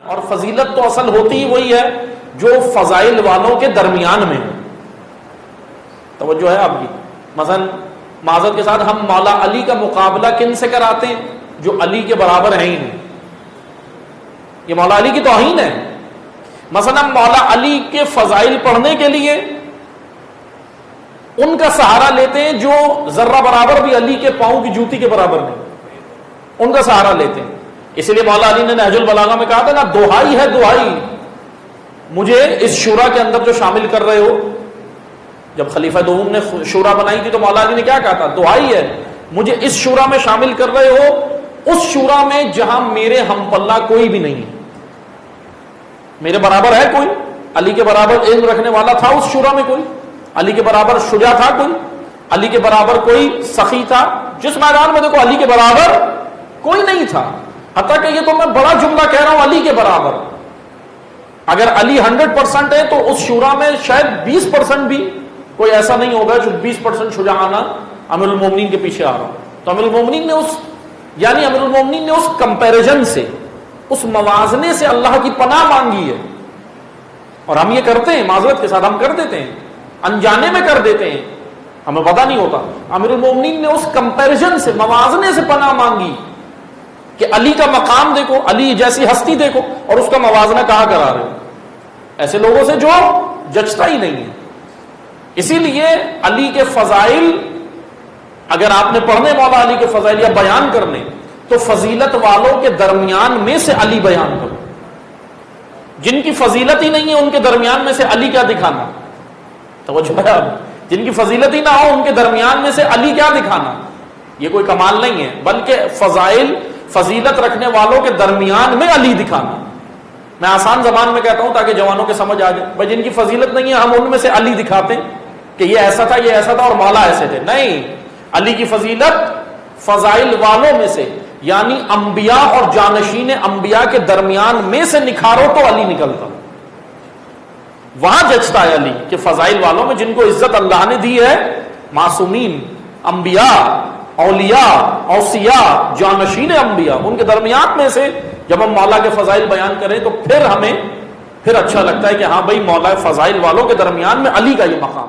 اور فضیلت تو اصل ہوتی ہی وہی ہے جو فضائل والوں کے درمیان میں ہو. توجہ ہے آپ کی؟ مثلا معذرت کے ساتھ ہم مولا علی کا مقابلہ کن سے کراتے ہیں؟ جو علی کے برابر ہیں ہی نہیں. یہ مولا علی کی توہین ہے. مثلا مولا علی کے فضائل پڑھنے کے لیے ان کا سہارا لیتے ہیں جو ذرہ برابر بھی علی کے پاؤں کی جوتی کے برابر نہیں, ان کا سہارا لیتے ہیں. اسی لیے مولا علی نے نہج البلاغہ میں کہا تھا نا, دہائی ہے دہائی, مجھے اس شورا کے اندر جو شامل کر رہے ہو. جب خلیفہ دوم نے شورا بنائی تھی تو مولا علی نے کیا کہا تھا؟ دہائی ہے, مجھے اس شورا میں شامل کر رہے ہو, اس شورا میں جہاں میرے ہم پلہ کوئی بھی نہیں ہے, میرے برابر ہے کوئی؟ علی کے برابر علم رکھنے والا تھا اس شورا میں کوئی؟ علی کے برابر شجاع تھا کوئی؟ علی کے برابر کوئی سخی تھا؟ جس میدان میں دیکھو علی کے برابر کوئی نہیں تھا. حتیٰ کہ یہ تو میں بڑا جملہ کہہ رہا ہوں, علی کے برابر. اگر علی 100% ہے تو اس شورا میں شاید 20% بھی کوئی ایسا نہیں ہوگا جو 20% شجاعانہ امیر المومنین کے پیچھے آ رہا. تو امیر المومنین نے اس کمپیریزن سے, اس موازنے سے اللہ کی پناہ مانگی ہے. اور ہم یہ کرتے ہیں, معذرت کے ساتھ ہم کر دیتے ہیں, انجانے میں کر دیتے ہیں, ہمیں پتہ نہیں ہوتا. امیر المومنین نے اس کمپیریزن سے, موازنے سے پناہ مانگی کہ علی کا مقام دیکھو, علی جیسی ہستی دیکھو, اور اس کا موازنہ کہاں کرا رہے ہو ایسے لوگوں سے جو جچتا ہی نہیں ہے. اسی لیے علی کے فضائل اگر آپ نے پڑھنے, مولا علی کے فضائل یا بیان کرنے, تو فضیلت والوں کے درمیان میں سے علی بیان کرو. جن کی فضیلت ہی نہیں ہے ان کے درمیان میں سے علی کیا دکھانا؟ توجہ ہے اب, جن کی فضیلت ہی نہ ہو ان کے درمیان میں سے علی کیا دکھانا؟ یہ کوئی کمال نہیں ہے, بلکہ فضائل, فضیلت رکھنے والوں کے درمیان میں علی دکھانا. میں آسان زبان میں کہتا ہوں تاکہ جوانوں کے سمجھ آ جائے. بھائی جن کی فضیلت نہیں ہے ہم ان میں سے علی دکھاتے ہیں کہ یہ ایسا تھا, یہ ایسا تھا, اور مولا ایسے تھے. نہیں, علی کی فضیلت فضائل والوں میں سے, یعنی انبیاء اور جانشین انبیاء کے درمیان میں سے نکھارو تو علی نکلتا. وہاں جچتا ہے علی کہ فضائل والوں میں جن کو عزت اللہ نے دی ہے, معصومین, انبیاء, اولیاء, اوصیاء, جانشین انبیاء, ان کے درمیان میں سے جب ہم مولا کے فضائل بیان کریں تو پھر ہمیں اچھا لگتا ہے کہ ہاں بھائی مولا فضائل والوں کے درمیان میں علی کا یہ مقام.